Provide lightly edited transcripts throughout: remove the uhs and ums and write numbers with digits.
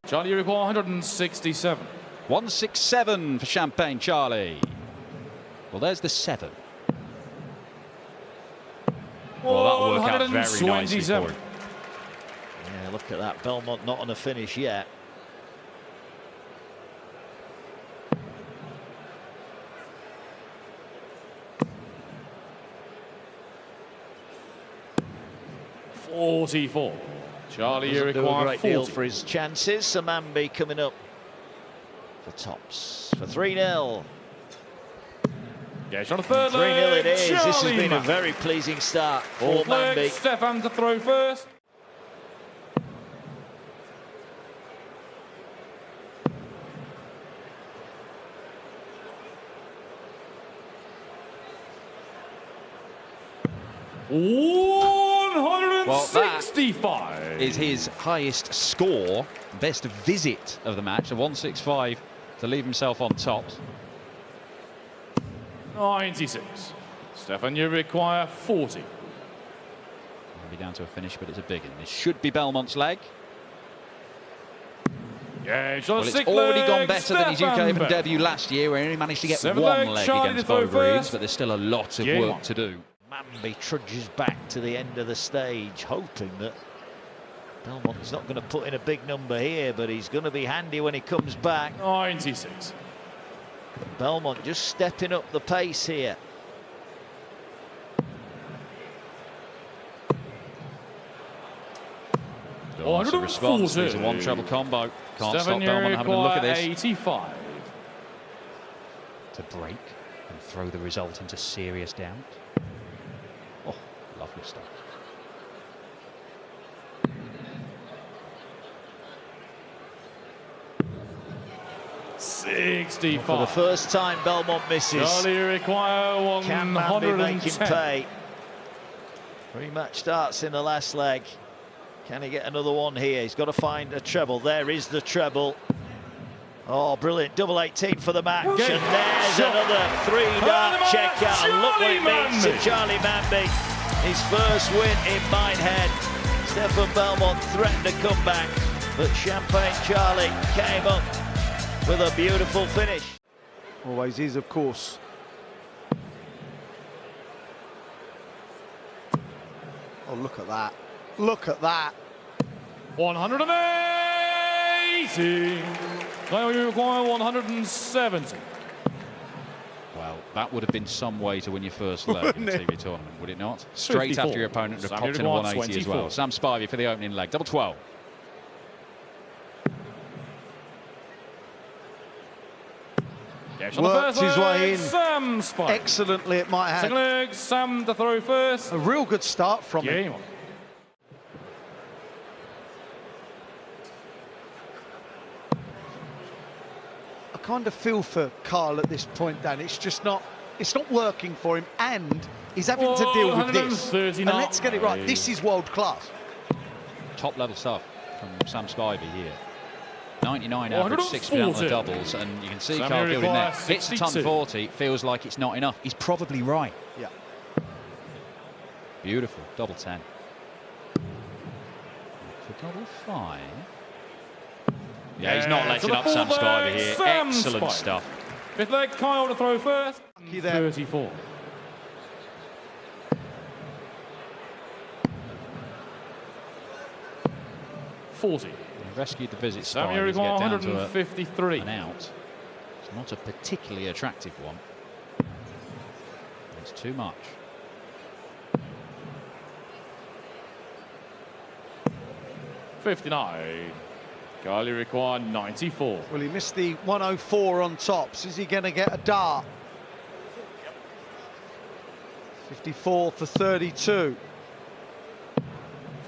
Charlie, you require 167. 167 for Champagne Charlie. Well, there's the 7. Well, that'll work out very nicely for him. Yeah, look at that. Belmont not on a finish yet. $44. Charlie, you Doesn't do a require great 40. deal for his chances. Samambi coming up for tops for 3-0. Yeah, it's on the third 3-0 leg. it is. Charlie This has been a Mambi. very pleasing start for Fourth leg, Mambi. Stefan to throw first. Well, that 165 is his highest score, best visit of the match, a 165 to leave himself on top. 96. Stefan, you require 40. It'll be down to a finish, but it's a big one. This should be Belmont's leg. Yeah, it's on Well, a it's sick already leg. gone better than his UK Stefan Open Beck. debut last year, where he only managed to get Seven one leg, leg Charlie against to throw Bovreeves, first. but there's still a lot of Game work on. to do. Mambi trudges back to the end of the stage, hoping that Belmont's not going to put in a big number here, but he's going to be handy when he comes back. 96. Belmont just stepping up the pace here. That's a response. It's a one treble combo. Can't stop Belmont having a look at this. 85. To break and throw the result into serious doubt. Oh, lovely stuff. For the first time, Belmont misses. Charlie, you require Can Mambi make him 110. pay? Rematch starts in the last leg. Can he get another one here? He's got to find a treble. There is the treble. Oh, brilliant. Double 18 for the match. Game. And there's Shot. another 3-dart checkout. And look what it means to Charlie Mambi. His first win in Minehead. Stefan Belmont threatened to come back, but Champagne Charlie came up with a beautiful finish. Always is, of course. Oh, look at that. Look at that. 180. Now you require 170. Well, that would have been some way to win your first leg in the TV tournament, would it not? Straight 54. after your opponent would have Sam popped in a 180 as well. 24. Sam Spivey for the opening leg, double 12. Yeah, on the Worked first his leg, way in Sam Spike. excellently at Minehead. Second leg, Sam to throw first. A real good start from him. Game on. I kind of feel for Carl at this point, Dan. It's just not, it's not working for him, and he's having to deal with this. 139. And let's get it right. This is world class. Top level stuff from Sam Spivey here. 99 average, 60 on the 140. doubles, and you can see Sammy Carl Gilding there. requires Hits a ton 62. 40, feels like it's not enough. He's probably right. Yeah. Beautiful, double 10. For double 5. Yeah, he's not Yeah, letting to the up Sam full Spivey leg, here. Sam Excellent Spivey. stuff. Fifth leg, Kyle to throw first. Lucky there. 34. $40. He rescued the visit Sammy Spivey to get require down to 153. an out. It's not a particularly attractive one. It's too much. $59. Carly require 94. Well, he missed the 104 on tops. Is he going to get a dart? 54 for 32.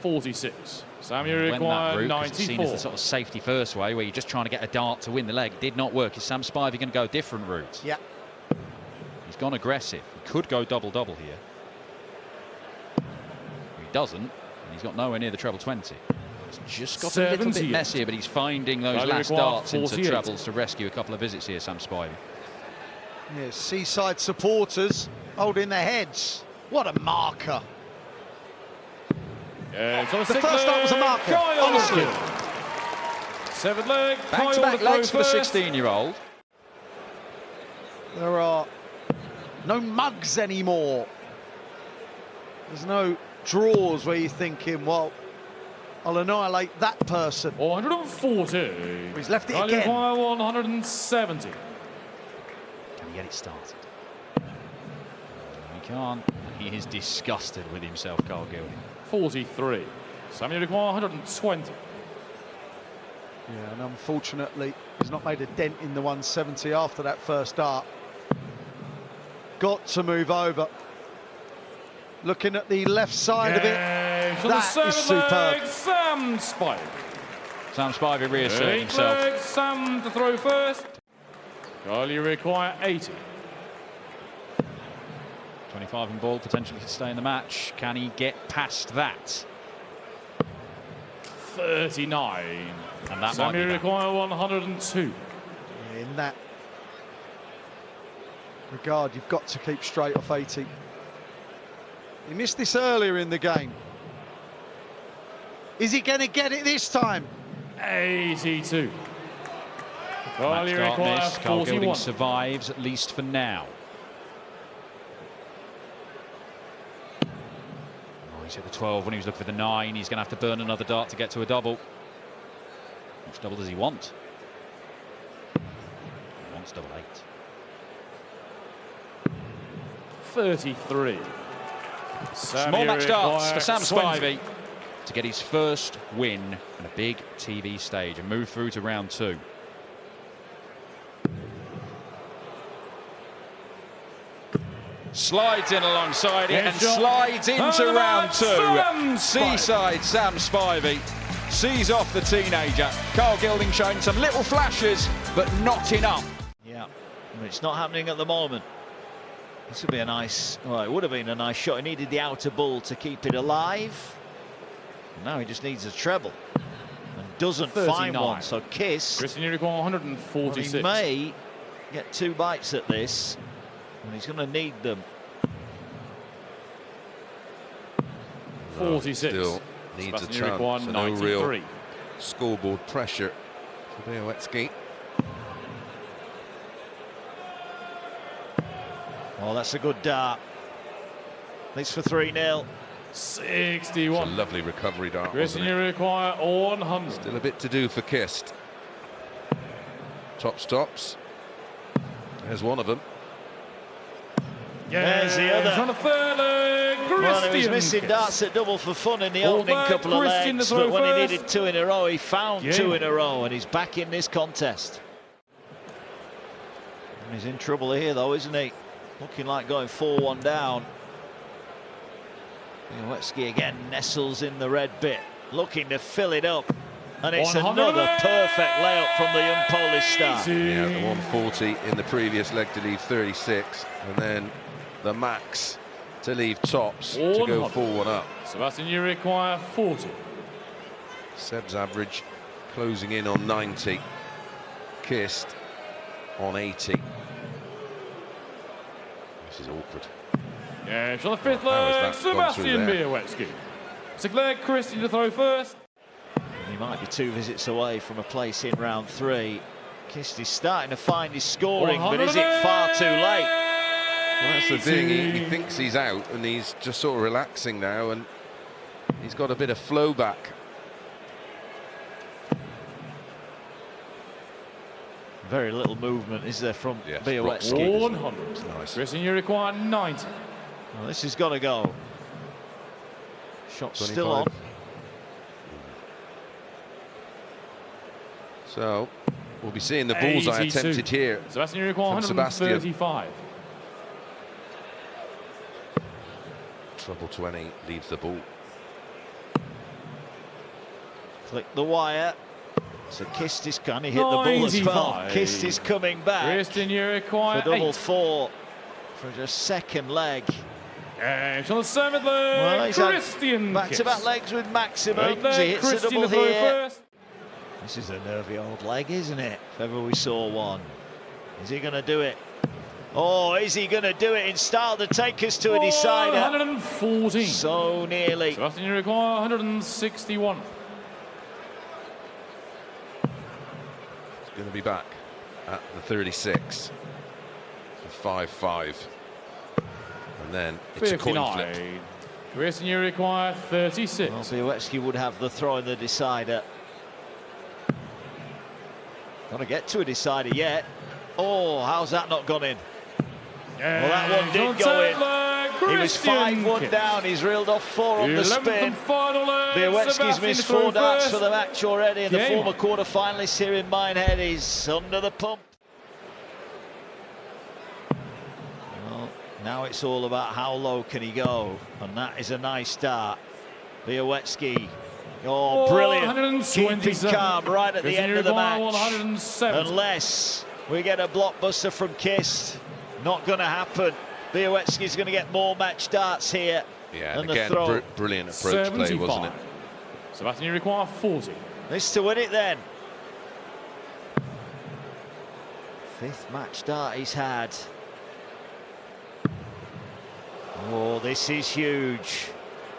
46. Sammy Went that require route 'cause it's seen as 94. the sort of safety first way, where you're just trying to get a dart to win the leg. Did not work. Is Sam Spivey going to go a different route? Yeah. He's gone aggressive. He could go double-double here. He doesn't, and he's got nowhere near the treble 20. It's just got a little bit 78. messier, but he's finding those Carly last require darts into 48. trebles to rescue a couple of visits here, Sam Spivey. Yeah, Seaside supporters holding their heads. What a marker. Yeah, it's on The sixth first start was a leg, marker, Kyle honestly. Wilson. Severed leg. Back-to-back legs for the 16-year-old. There are no mugs anymore. There's no draws where you're thinking, well, I'll annihilate that person. 140. He's left it Carly again. require 170. Can he get it started? He can't. He is disgusted with himself, Carl Gilding. 43. Samuel require 120. Yeah, and unfortunately, he's not made a dent in the 170 after that first dart. Got to move over. Looking at the left side of it, that is superb. Sam Spivey. Sam Spivey reasserting himself. Leg, Sam to throw first. Carly require 80. 25 in ball, potentially could stay in the match. Can he get past that? 39. And that Samuel might be require 102. In that regard, you've got to keep straight off 80. He missed this earlier in the game. Is he going to get it this time? 82. Carly Match start require miss. Carl Gilding 41. survives, at least for now. Oh, he's hit the 12 when he was looking for the 9. He's going to have to burn another dart to get to a double. Which double does he want? He wants double 8. 33. Small match darts for Sam 20. Spivey to get his first win on a big TV stage and move through to round 2. Slides in alongside it and slides into round 2. Seaside Sam Spivey sees off the teenager. Carl Gilding showing some little flashes, but not enough. Yeah, but it's not happening at the moment. This would be a nice, well, it would have been a nice shot. He needed the outer ball to keep it alive. Now he just needs a treble and doesn't 39. find one. So Kiss, Christian require 146. he may get 2 bites at this, and he's going to need them. 46. Still needs a Sebastian require chance. So no 93. real scoreboard pressure for Białecki. Oh, that's a good dart. This for 3-0. 61. It's a lovely recovery dart, Christian wasn't it? require 100. Still a bit to do for Kist. Top stops. There's one of them. There's the other. On the third leg, Well, he was Christian missing Kiss. darts at double for fun in the All opening back, couple of Christian legs, to throw but when he first. needed 2 in a row, he found Yeah. 2 in a row, and he's back in this contest. And he's in trouble here, though, isn't he? Looking like going 4-1 down. Białecki again nestles in the red bit, looking to fill it up. And it's 100 another perfect layup from the young Polish star. Yeah, the 140 in the previous leg to leave 36, and then the max to leave tops to go 100. 4-1 up. Sebastian, you require 40. Seb's average closing in on 90. Kist on 80. This is awkward. Yeah, on the fifth How has leg, that gone through Sebastian there? Białecki. Sixth leg, Christian to throw first. He might be 2 visits away from a place in round 3. Kist is starting to find his scoring, but is it far too late? Well, that's the thing, he thinks he's out and he's just sort of relaxing now, and he's got a bit of flow back. Very little movement, is there, from Yes, Białecki? 100. Nice. Christian, you require 90. Well, this has got to go. Shot 25. still on. So we'll be seeing the bullseye 82. attempted here. Sebastian, you require From Sebastian. 135. Trouble 20 leaves the ball. Click the wire. So Kist is going to hit the ball as well. 95. Kist is coming back Christian, you require for double 8. 4 for just second leg. And on the seventh Well, leg, he's had Christian back-to-back Kiss. legs with maximum. Eighth He leg, hits a Christian double to throw here. first. This is a nervy old leg, isn't it? If ever we saw one. Is he going to do it? Oh, is he going to do it in style to take us to a decider? 114. So nearly. Sebastian, you require 161. going to be back at the 36. 5-5. And then it's a coin flip. 59. Chris, and you require 36. Well, Białecki would have the throw in the decider. Got to get to a decider yet. Oh, how's that not gone in? Yeah, Well, that one did go in. He was 5-1 down. He's reeled off 4 on the spin. Białecki's missed 4 darts for the match already, and the former quarter-finalist here in Minehead is under the pump. Well, now it's all about how low can he go, and that is a nice start. Białecki, oh, brilliant, keeping calm right at the end of the match. Unless we get a blockbuster from Kist, not going to happen. Białecki's going to get more match darts here. Yeah, and the again, throw. Brilliant approach play, wasn't it? Sebastian, you require 40. This to win it then. 5th match dart he's had. Oh, this is huge.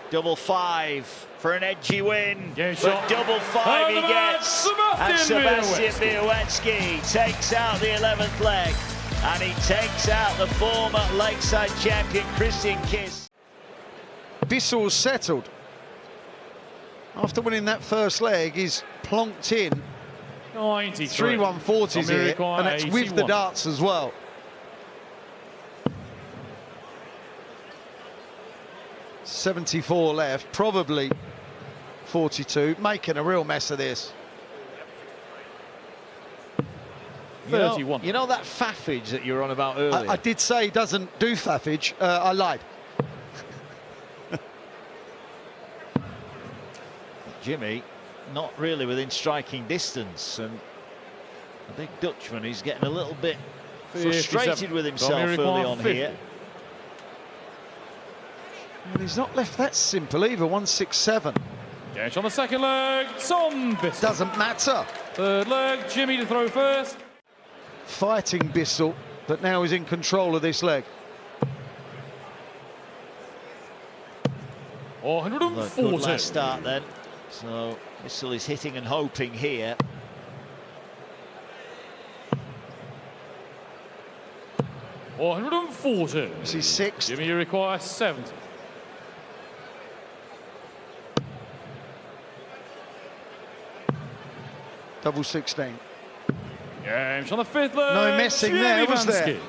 Double 5 for an edgy win. But double 5 he gets. And Sebastian Białecki takes out the 11th leg. And he takes out the former Lakeside champion, Christian Kist. Bissel's settled. After winning that first leg, he's plonked in 93. 3-1-40s here, and that's with the darts as well. .74 left, probably 42, making a real mess of this. 31. You know that faffage that you were on about earlier? I did say he doesn't do faffage. I lied. Jimmy, not really within striking distance, and the big Dutchman, he's getting a little bit frustrated with himself early on here. And he's not left that simple either, 167. Getch on the second leg, Tom Bissell. Doesn't matter. Third leg, Jimmy to throw first. Fighting Bissell, but now he's in control of this leg. 140. Good last start then. So Bissell is hitting and hoping here. $140. This is 6th. Jimmy, you require 70. Double 16. James on the 5th leg. No messing Jimmy there, was there? Vansky.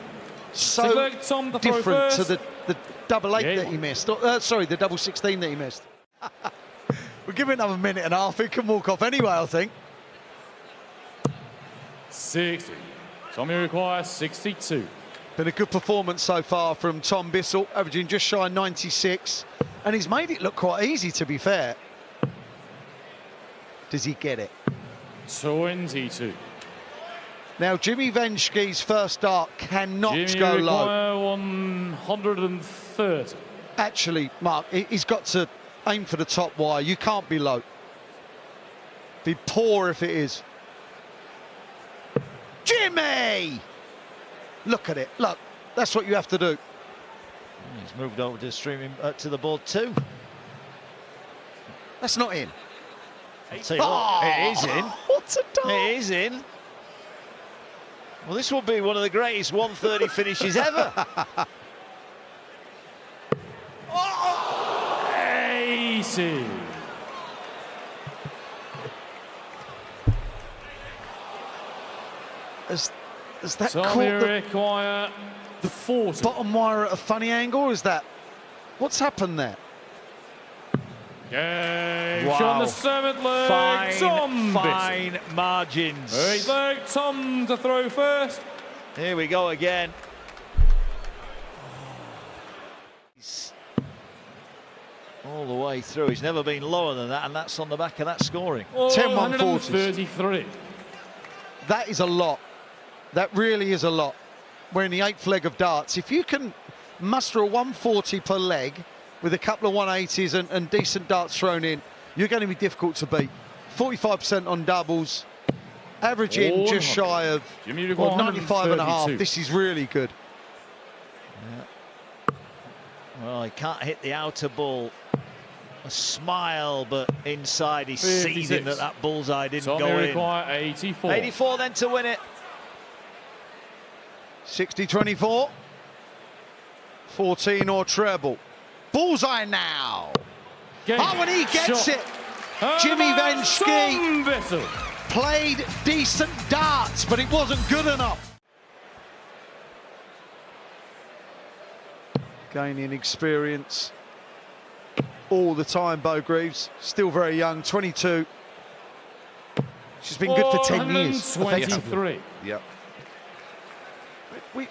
So leg, Tom to throw different first. to the double 8 that he missed. Sorry, the double 16 that he missed. We'll give it another minute and a half. He can walk off anyway, I think. 60. Tom, you require 62. Been a good performance so far from Tom Bissell, averaging just shy of 96. And he's made it look quite easy, to be fair. Does he get it? 22. Now, Jimmy Vansky's first dart cannot Jimmy, go you low. require 130. Actually, Mark, he's got to aim for the top wire. You can't be low. Be poor if it is. Jimmy! Look at it. Look, that's what you have to do. He's moved over to streaming to the board too. That's not in. I'll tell you what, it is in. What a dart! It is in. Well, this will be one of the greatest 130 finishes ever. 80. Has that Tom, caught you the require 40. bottom wire at a funny angle, or is that... What's happened there? James Wow. on the 7th leg, Tom Fine margins. 8th leg, Tom to throw first. Here we go again. He's all the way through. He's never been lower than that, and that's on the back of that scoring. 10-140s. 33. That is a lot. That really is a lot. We're in the 8th leg of darts. If you can muster a 140 per leg with a couple of 180s and decent darts thrown in, you're going to be difficult to beat. 45% on doubles, averaging just shy of 95.5. This is really good. Yeah. Well, he can't hit the outer ball a smile, but inside he's 56. seething that bullseye didn't Tommy go in. require 84. 84 then to win it. 60-24. 14 or treble. Bullseye now. Game. Oh, and he gets Shot. it. Jimmy Van Schie Vessel. played decent darts, but it wasn't good enough. Gaining experience all the time, Bo Greaves. Still very young, 22. She's been good for 10 years. 23. Yep.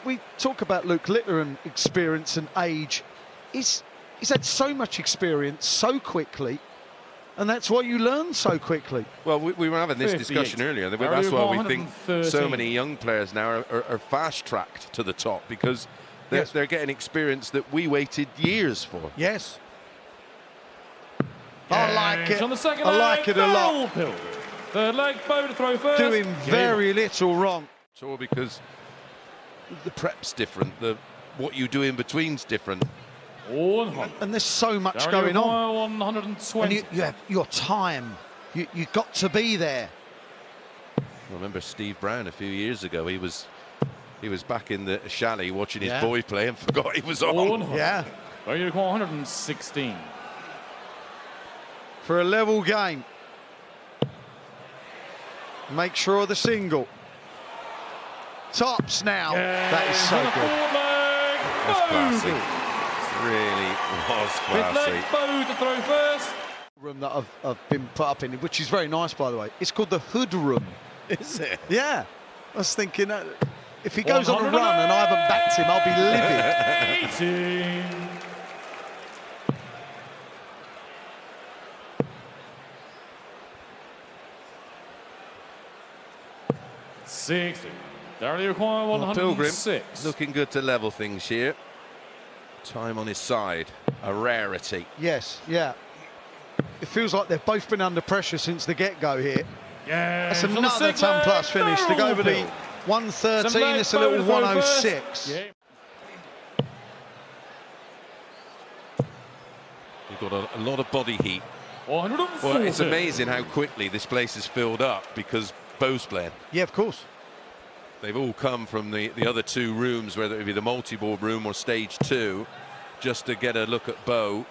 We talk about Luke Littler and experience and age. He's had so much experience so quickly, and that's why you learn so quickly. Well, we were having this 58. discussion earlier. That's Area why we think 113. so many young players now are fast-tracked to the top, because they're getting experience that we waited years for. Yes. I like it. On the second I like leg, it a lot. Darrell. Third leg, Bo to throw first. Doing Game. very little wrong. So because the prep's different, what you do in between's different. 100. And there's so much Darrell going on. 120. And you have your time. You got to be there. I remember Steve Brown a few years ago. He was back in the chalet watching his boy play and forgot he was on. 100. Yeah. Bo you require 116. For a level game. Make sure of the single. Tops now. That is so good. That's classy. Really was Fifth classy. leg, Bo to throw first. Room that I've been put up in, which is very nice, by the way. It's called the Hood Room. Is it? Yeah. I was thinking that if he goes on a run and I haven't backed him, I'll be livid. 18. Darrell require Well, Pilgrim 106. looking good to level things here. Time on his side, a rarity. Yes, yeah. It feels like they've both been under pressure since the get-go here. Yeah, That's from the another sixth ton leg, plus finish to go over the Darrell. 113. It's a little 106. Yeah. You've got a lot of body heat. 140. Well, it's amazing how quickly this place is filled up because Bo's playing. Yeah, of course. They've all come from the other two rooms, whether it be the multi-board room or stage 2, just to get a look at Bo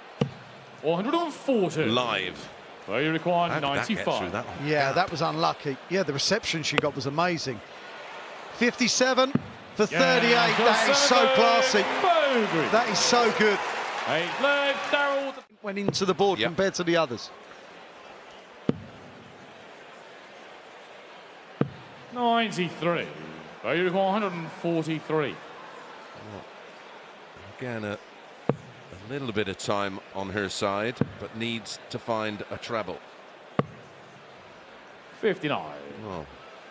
140. live. Bo you require How did that get 95. through that one? Yeah, that was unlucky. Yeah, the reception she got was amazing. 57 for 38. That is so classy. Bo Greaves. That is so good. 8th leg, Darrell. Went into the board Yep. compared to the others. 93. Bo you require 143. Again, a little bit of time on her side, but needs to find a treble. 59. Oh,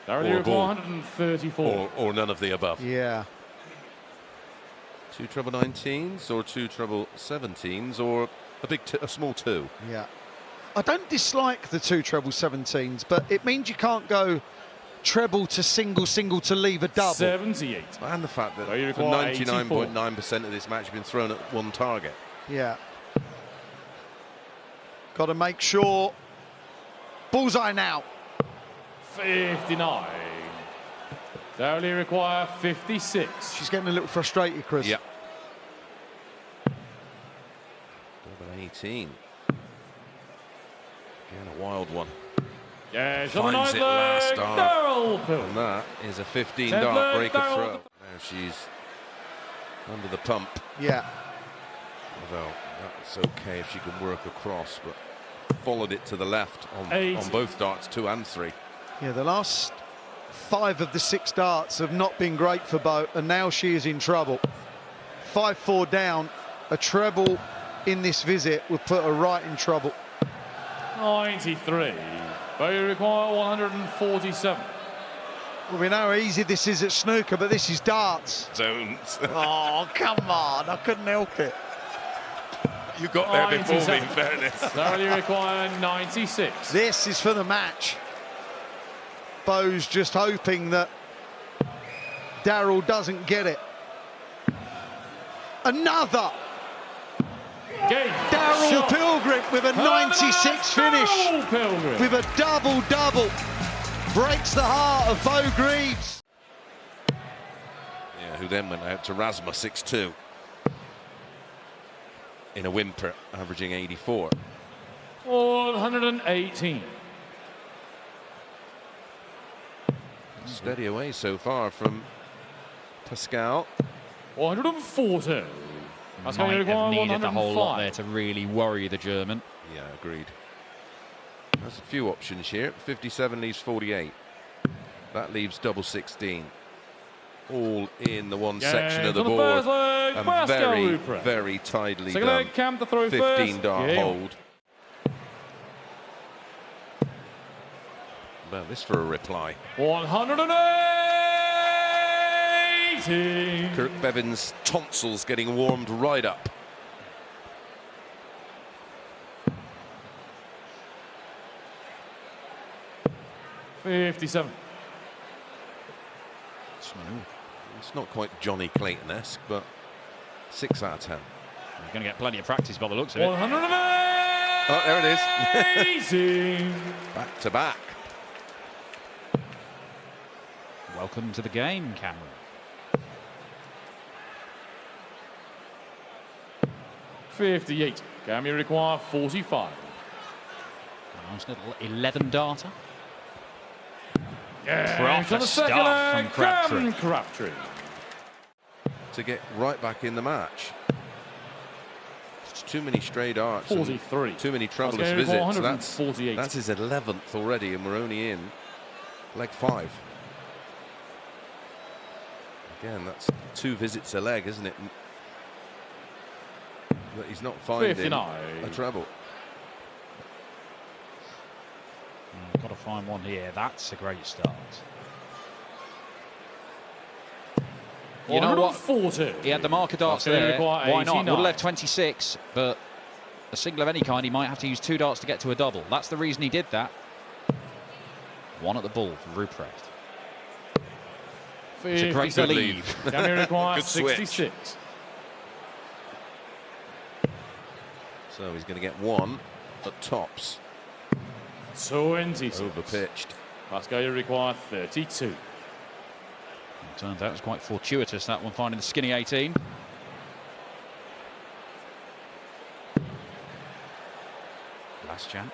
Darrell or you a ball. require 134. or none of the above. Yeah. 2 treble 19s or 2 treble 17s or a small 2. Yeah. I don't dislike the 2 treble 17s, but it means you can't go treble to single to leave a double. 78. And the fact that So you require 99.9% of this match has been thrown at one target. Yeah. Got to make sure. Bullseye now. 59. Darrell you require 56. She's getting a little frustrated, Chris. Yeah. Double 18. Again, a wild one. Yeah, it's on the Finds ninth it last leg, dart. Darrell And Pilgrim. that is a 15 Tenth dart leg, breaker Darrell. throw. Now she's under the pump. Yeah. Although that's okay if she can work across, but followed it to the left on 80. both darts, 2 and 3. Yeah, the last 5 of the 6 darts have not been great for Bo, and now she is in trouble. 5-4 down. A treble in this visit would put her right in trouble. 93. Bo you require 147. Well, we know how easy this is at snooker, but this is darts. Don't. Oh, come on. I couldn't help it. You got there before me, in 97. fairness. Darrell you require 96. This is for the match. Bo's just hoping that Darrell doesn't get it. Another. Game. Darrell Darrell Pilgrim with a 96 finish. Pilgrim. With a double-double. Breaks the heart of Bo Greaves. Yeah, who then went out to Rasma 6-2. In a whimper, averaging 84. 118. Steady away so far from Pascal. 140. That's going to Might require have needed a whole lot 105. there to really worry the German. Yeah, agreed. There's a few options here. 57 leaves 48. That leaves double 16. All in the one section of the for the board. first leg, And Pascal very, Ruprecht. very tidily Second done. leg, Cam to throw 15 first. dart Game. hold. Well, this for a reply. 180. Kirk Bevan's tonsils getting warmed right up. $57. Smooth. It's not quite Johnny Clayton-esque, but 6 out of 10. You're going to get plenty of practice by the looks of it. 180. Oh, there it is. Back to back. Welcome to the game, Cameron. $58. Cam, you require 45. Nice little 11 darter. Yeah, Proper stuff from Crabtree. Crabtree. To get right back in the match. It's too many stray darts. 43. Too many troublous That's going to visits. require 148. That's his 11th already, and we're only in leg 5. Again, that's 2 visits a leg, isn't it? But he's not finding 59. a treble. Got to find one here. That's a great start. You know what? 140. He had the marker darts That's going to there. require Why not? Would 89. have left 26, but a single of any kind, he might have to use 2 darts to get to a double. That's the reason he did that. 1 at the ball for Ruprecht. It's a great 57. believe. Can you require Good switch. 66? So he's going to get 1 at tops. 26. Overpitched. Pascal, you require 32. Turns out it was quite fortuitous, that one, finding the skinny 18. Last chance.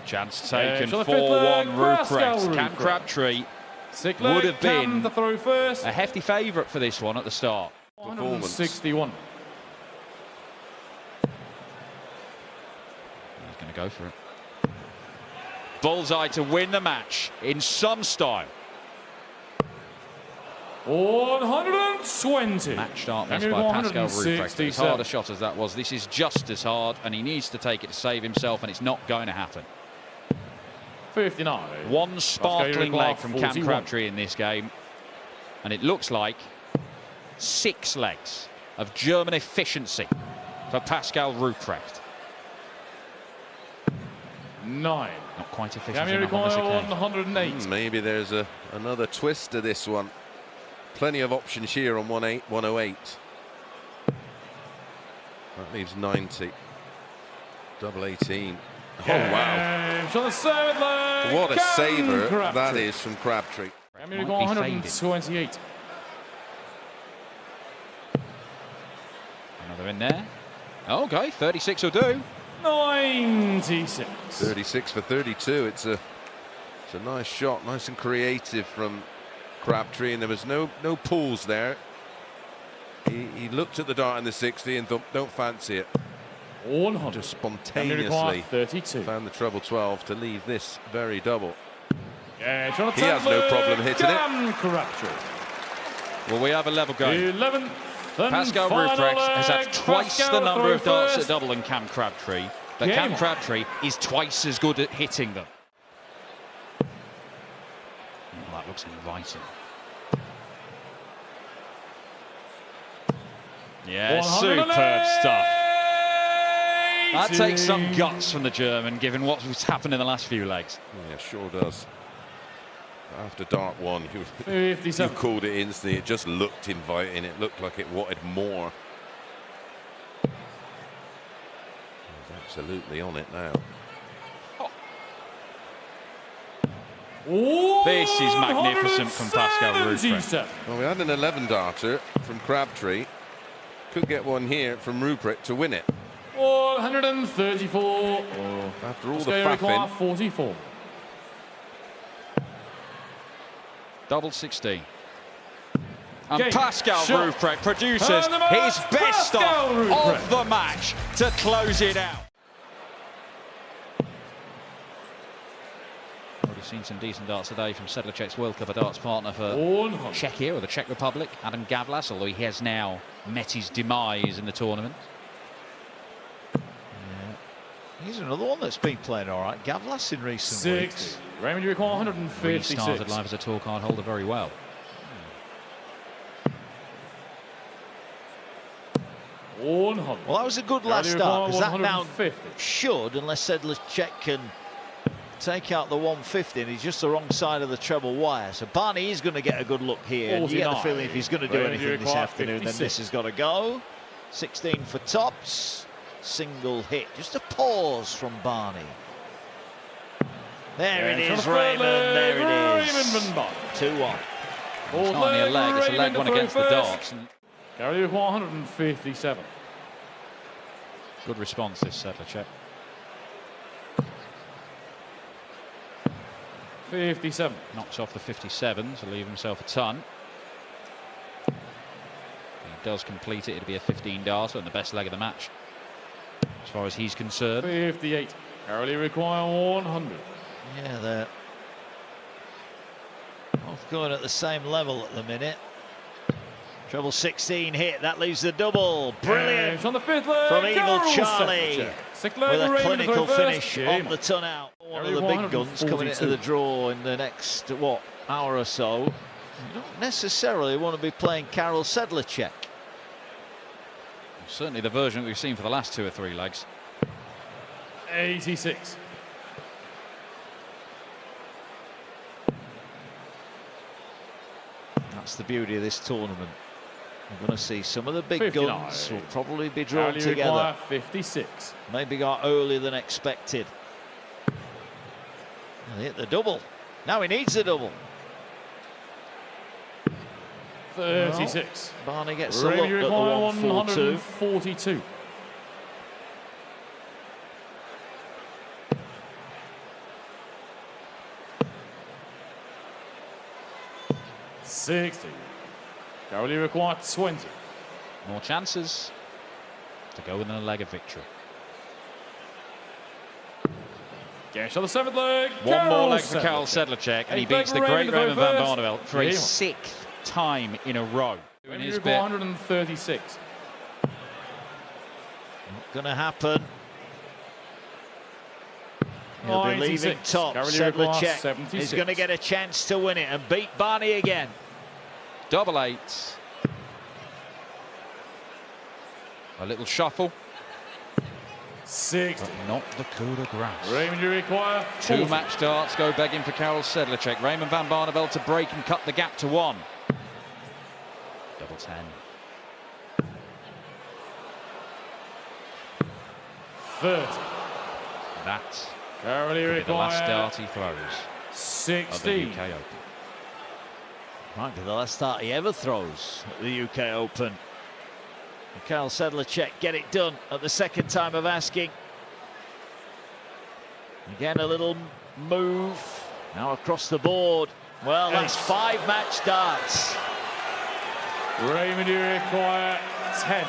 Chance taken, for the fifth leg, 4-1 Pascal Ruprecht. Cam Ruprecht. Crabtree Sixth would leg, have Cam been to throw first. a hefty favourite for this one at the start. 161. He's going to go for it. Bullseye to win the match in some style. 120. Match start Can missed you by go Pascal Ruprecht. As 167? hard a shot as that was, this is just as hard, and he needs to take it to save himself, and it's not going to happen. 59. One sparkling leg from Cam 41. Crabtree in this game, and it looks like 6 legs of German efficiency for Pascal Ruprecht. 9. Not quite efficient Can you enough on this require occasion. 108. Maybe there's another twist to this one. Plenty of options here on 108. That leaves 90. Double 18. Oh, wow. On the seventh leg, What a Cam saver Crabtree. that is from Crabtree. Can you Might require be fading. 128. Another in there. Okay, 36 will do. 96. 36 for 32. It's a nice shot, nice and creative from Crabtree, and there was no pulls there. He looked at the dart in the 60 and thought, don't fancy it. 100. Just Can you require spontaneously 32. found the treble 12 to leave this very double. Yeah, it's on the He has 10th no leg, problem hitting it. Cam Crabtree. Well, we have a level game. 11th and Pascal final Ruprecht has had leg. twice Pascal the number throw of darts at first. double than Cam Crabtree, but Game Cam on. Crabtree is twice as good at hitting them. Well, that looks inviting. Yeah, superb stuff. That takes some guts from the German, given what's happened in the last few legs. Yeah, sure does. After dart 1, you 57. called it instantly. It just looked inviting. It looked like it wanted more. absolutely on it now. This is magnificent from Pascal Rupert. Well, we had an 11-darter from Crabtree. Could get one here from Rupert to win it. 134. After all the Require faffing. 44. Double 16. And Game, Pascal shot. Rupert produces Tournament, his best Pascal off Rupert. of the match to close it out. Already seen some decent darts today from Sedlacek's World Cup darts partner for 100. Czechia or the Czech Republic, Adam Gavlas, although he has now met his demise in the tournament. He's another one that's been playing all right. Gavlas in recent 60. weeks. Raymond, you require 156. Restarted live as a tour card holder very well. 100. Well, that was a good last Gary start, because require that now 150. should, unless Sedlacek can take out the 150, and he's just the wrong side of the treble wire. So Barney is going to get a good look here. And you get the 49. feeling if he's going to do Raymond, you anything this require afternoon, then 56. this has got to go. 16 for tops. Single hit. Just a pause from Barney. There it is, Raymond. There it is. Raymond Van 2-1. It's not only a leg, it's a leg one against the darts. And Gary, you require 157. good response, this Sedlacek. 57. Knocks off the 57 to leave himself a ton. If he does complete it, it'll be a 15-darter and the best leg of the match, as far as he's concerned. 58. Gary, you require 100. Yeah, they're both going at the same level at the minute. Treble 16 hit, that leaves the double. Brilliant It's on the fifth leg. from Evil Carol Charlie, Sedlacek. Sixth leg, with a Raymond clinical first. finish Game. on the ton out. One of Gary, the big guns coming 142. into the draw in the next, what, hour or so. You don't necessarily want to be playing Karel Sedlacek. Certainly the version that we've seen for the last 2 or 3 legs. 86. That's the beauty of this tournament. We're going to see some of the big 59. guns will probably be drawn Gary, you together. require 56. Maybe got earlier than expected. And he hit the double. Now he needs the double. 36. Barney gets a Raymond, you look at the require 142. 142. $60. Gary, you require 20. More chances to go within a leg of victory. Gash on the seventh leg. One more leg for Carol Karel Sedlacek, and he Eighth leg beats the for great Raymond Raymond van first. Barneveld for a Yeah. 6th time in a row. Doing You his require bit. 136. Not going to happen. He'll be 96. leaving top. Gary, you require Sedlacek 76. is going to get a chance to win it and beat Barney again. Double 8. A little shuffle, 60. but not the coup de grace. Raymond, you require 40. 2 match darts go begging for Karel Sedlacek. Raymond van Barneveld to break and cut the gap to 1. Double 10. 30. That Carol, you will be the last require dart he throws of the 16. UK Open. Might be the last start he ever throws at the UK Open. And Karel Sedlacek get it done at the second time of asking. Again, a little move. Now across the board. Well, that's 5 match darts. Raymond, you require 10.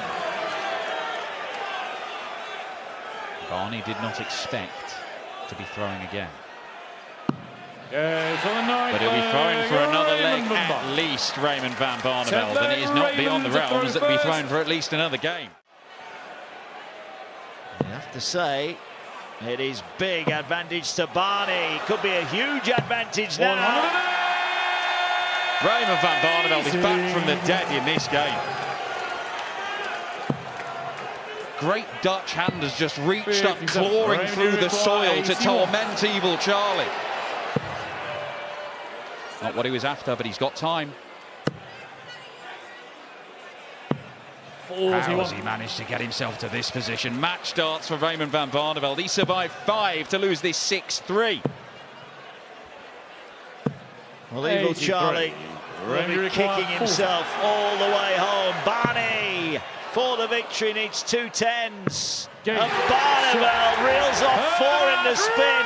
Barney did not expect to be throwing again. It's on the ninth But he'll be throwing leg. for another leg Raymond Van at least, Raymond van Barneveld, Tenth and it is not leg, beyond the Raymond to throw realms that will be first. thrown for at least another game. You have to say, it is big advantage to Barney. Could be a huge advantage now. 108. Raymond van Barneveld is back from the dead in this game. Great Dutch hand has just reached up, 57. clawing Raymond through the soil to 81. torment Evil Charlie. Not what he was after, but he's got time. How 41. has he managed to get himself to this position? Match starts for Raymond van Barneveld. He survived 5 to lose this 6-3. Well, Evil 83. Charlie will be kicking himself all the way home. Barney for the victory needs 2 10s. Game. And Barneveld reels off 4 in the spin.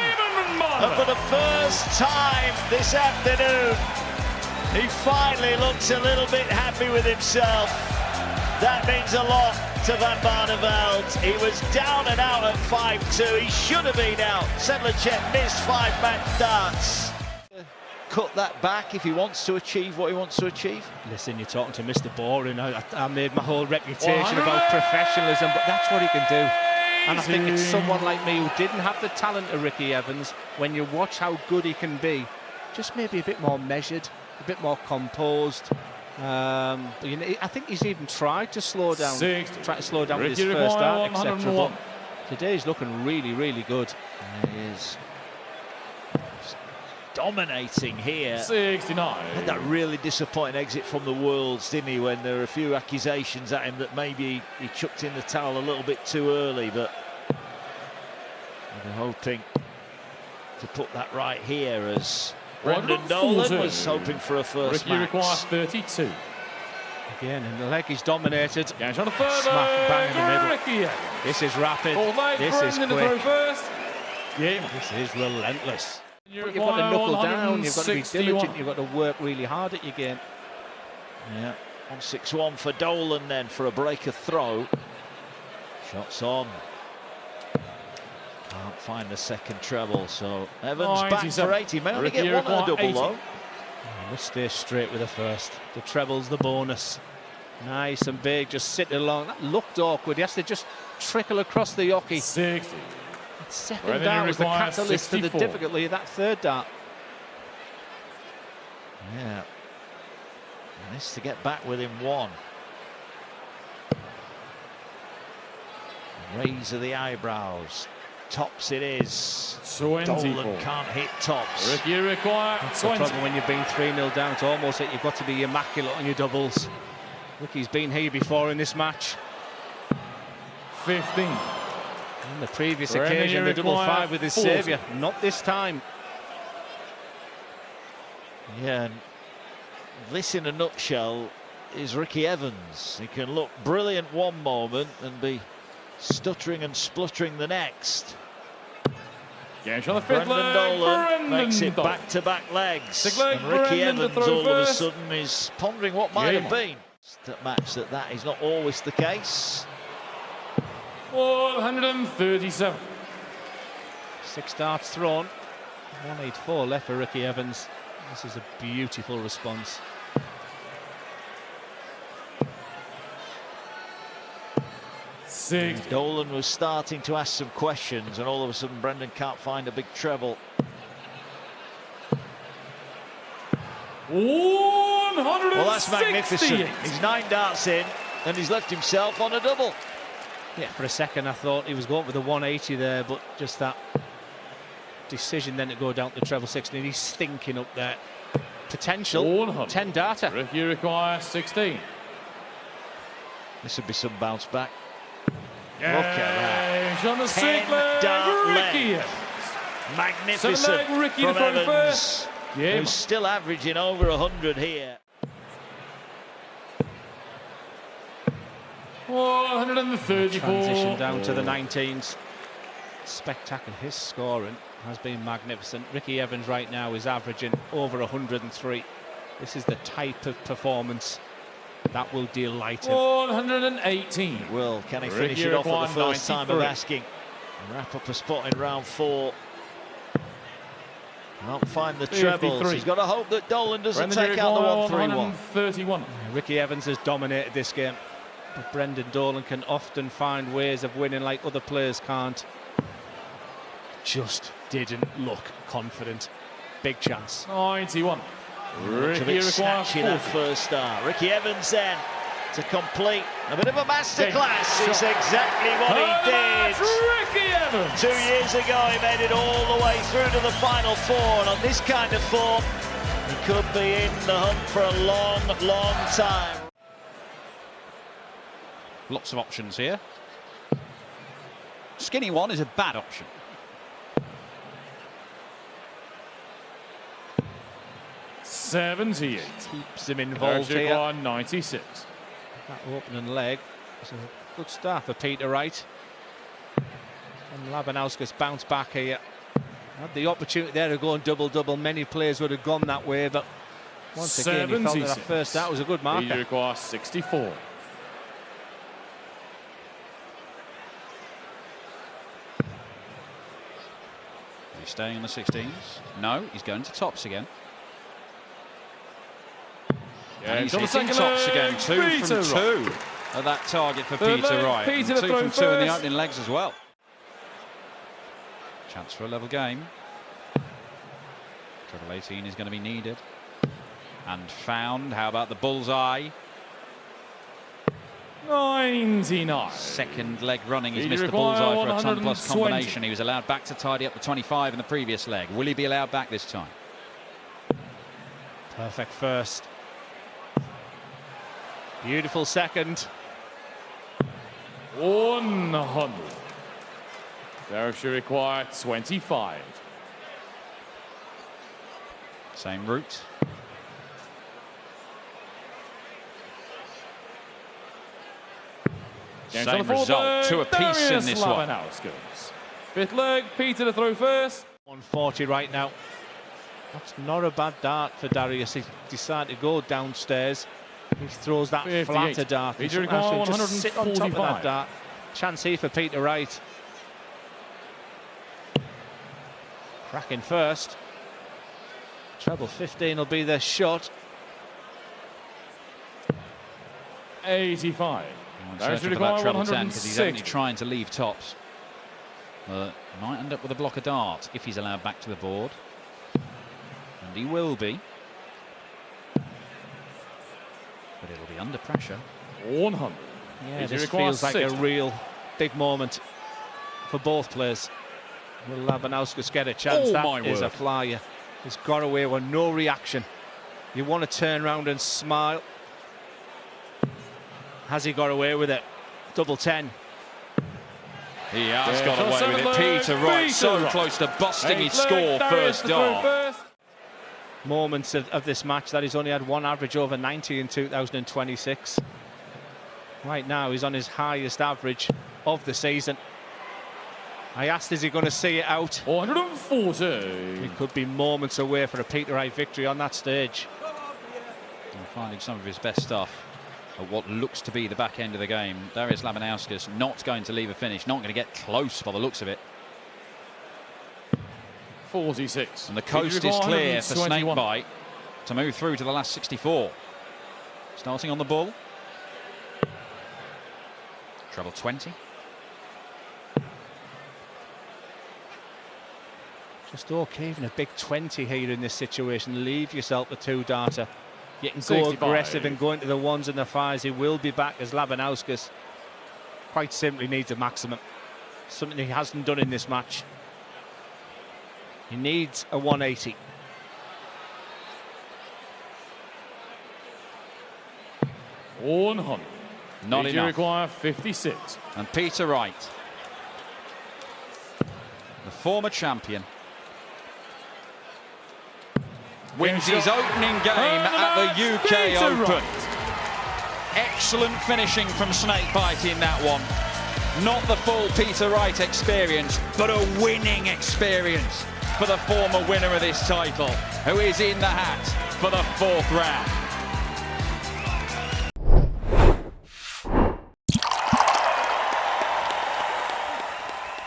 And for the first time this afternoon, he finally looks a little bit happy with himself. That means a lot to Van Barneveld. He was down and out at 5-2. He should have been out. Sedlacek missed 5 match darts. Cut that back if he wants to achieve what he wants to achieve. Listen, you're talking to Mr. Boring. I made my whole reputation about professionalism, but that's what he can do. And I think it's someone like me who didn't have the talent of Ricky Evans. When you watch how good he can be, just maybe a bit more measured, a bit more composed. But you know, I think he's even tried to slow down, try to slow down with his first start, etc. But today he's looking really, really good. He is dominating here. 69. Had that really disappointing exit from the Worlds, didn't he, when there were a few accusations at him that maybe he chucked in the towel a little bit too early, but they're hoping to put that right here as Brendan Dolan was hoping for a first Ricky match. requires 32. Again, and the leg is dominated. Games on a further. Smack bang in the middle. Ricky. This is rapid. This is Brendan to throw quick. first. Game. This is relentless. You But you've got to knuckle down. You've got to be 161. diligent. You've got to work really hard at your game. Yeah, 161 for Dolan then for a breaker throw. Shots on. Can't find the second treble, so Evans back for 80. May only Ricky get one on the double 80. though. You must stay straight with the first. The treble's the bonus. Nice and big, just sitting along. That looked awkward. He has to just trickle across the yockey. 60. That second Brendan dart was the requires catalyst to the 64. difficulty of that third dart. Yeah. Nice to get back within 1. Raise of the eyebrows. Tops it is. 24. Dolan can't hit tops. Ricky requires That's the 20. problem when you've been 3-0 down. It's almost like you've got to be immaculate on your doubles. Ricky's been here before in this match. 15. On the previous Brendan, occasion, you the double require 5 with his 40. saviour. Not this time. Yeah, and this in a nutshell is Ricky Evans. He can look brilliant one moment and be stuttering and spluttering the next. Games on the fifth Brendan leg. Dolan Brendan makes it Dolan. back-to-back legs. Six leg, And Ricky Brendan to Evans throw all of a first. sudden is pondering what might Game have on. been. That match that is not always the case. 137. 6 darts thrown. 184 left for Ricky Evans. This is a beautiful response. Dolan was starting to ask some questions, and all of a sudden Brendan can't find a big treble. 160. Well, that's magnificent. He's 9 darts in, and he's left himself on a double. Yeah, for a second I thought he was going for the 180 there, but just that decision then to go down to treble 16. He's thinking up there. Potential 100. 10 darter. Ricky requires 16. This would be some bounce back. Look at that. On the 10 sixth leg, dart Ricky. leg. Magnificent 7 leg, Ricky to from throw Evans, first. Yeah, who's still averaging over 100 here. 134. Transition down to the 19s. Spectacular. His scoring has been magnificent. Ricky Evans right now is averaging over 103. This is the type of performance that will delight him. 118. Will, can he finish Ricky it off at the required first time of 93. asking? Wrap up a spot in round 4. Can't find the trebles. 53. He's got to hope that Dolan doesn't Brendan take out the 1-3-1. 131. Ricky Evans has dominated this game, but Brendan Dolan can often find ways of winning like other players can't. Just didn't look confident. Big chance. 91. Much of Ricky it requires snatchy that 40. first start. Ricky Evans then to complete a bit of a masterclass. Game. It's exactly what he did. Ricky Evans. 2 years ago he made it all the way through to the final 4, and on this kind of form he could be in the hunt for a long, long time. Lots of options here. Skinny one is a bad option. $78. Keeps him involved here. Require 96. That opening leg is a good start for Peter Wright. And Labanauskas bounced back here. Had the opportunity there to go and double-double. Many players would have gone that way, but once again, he felt that first that was a good marker. He requires 64. He's staying in the 16s. No, he's going to tops again. And he's hitting tops again. 2 from 2 at that target for Peter Wright. And 2 from 2 in the opening legs as well. Chance for a level game. Treble 18 is going to be needed. And found. How about the bullseye? 99. Second leg running. He's missed the bullseye for a ton-plus combination. He was allowed back to tidy up the 25 in the previous leg. Will he be allowed back this time? Perfect first. Beautiful second. 100. Derek should require 25. Same route. Same result. 2 apiece in this one. Fifth leg, Peter to throw first. 140 right now. That's not a bad dart for Darius. He decided to go downstairs. He throws that 58. flatter dart. Peter require Just sit on top of 145. that dart. Chance here for Peter Wright. Cracking first. Treble 15 will be the shot. 85. Searching for that treble 10 because he's only trying to leave tops. Might end up with a block of dart if he's allowed back to the board. And he will be. But it'll be under pressure. 100. Yeah, this feels like a real big moment for both players. Will Labanauskas get a chance? That is a flyer. He's got away with no reaction. You want to turn around and smile. Has he got away with it? Double 10. He has got away with it. Peter Wright so close to busting his score first dart. Moments of this match that he's only had one average over 90 in 2026. Right now he's on his highest average of the season. I asked, is he going to see it out? 140. He could be moments away for a Peter Wright victory on that stage. And finding some of his best stuff at what looks to be the back end of the game. Darius Labanauskas not going to leave a finish, not going to get close by the looks of it. 46. And the coast is clear for Snakebite to move through to the last 64. Starting on the bull. Treble 20. Just okay, even a big 20 here in this situation. Leave yourself a 2-darter. You can go 65. aggressive and go into the 1s and the 5s. He will be back as Labanauskas quite simply needs a maximum. Something he hasn't done in this match. He needs a 180. Not enough. Require 56. And Peter Wright, the former champion, wins his opening game at the UK Open. Excellent finishing from Snakebite in that one. Not the full Peter Wright experience, but a winning experience for the former winner of this title, who is in the hat for the 4th round.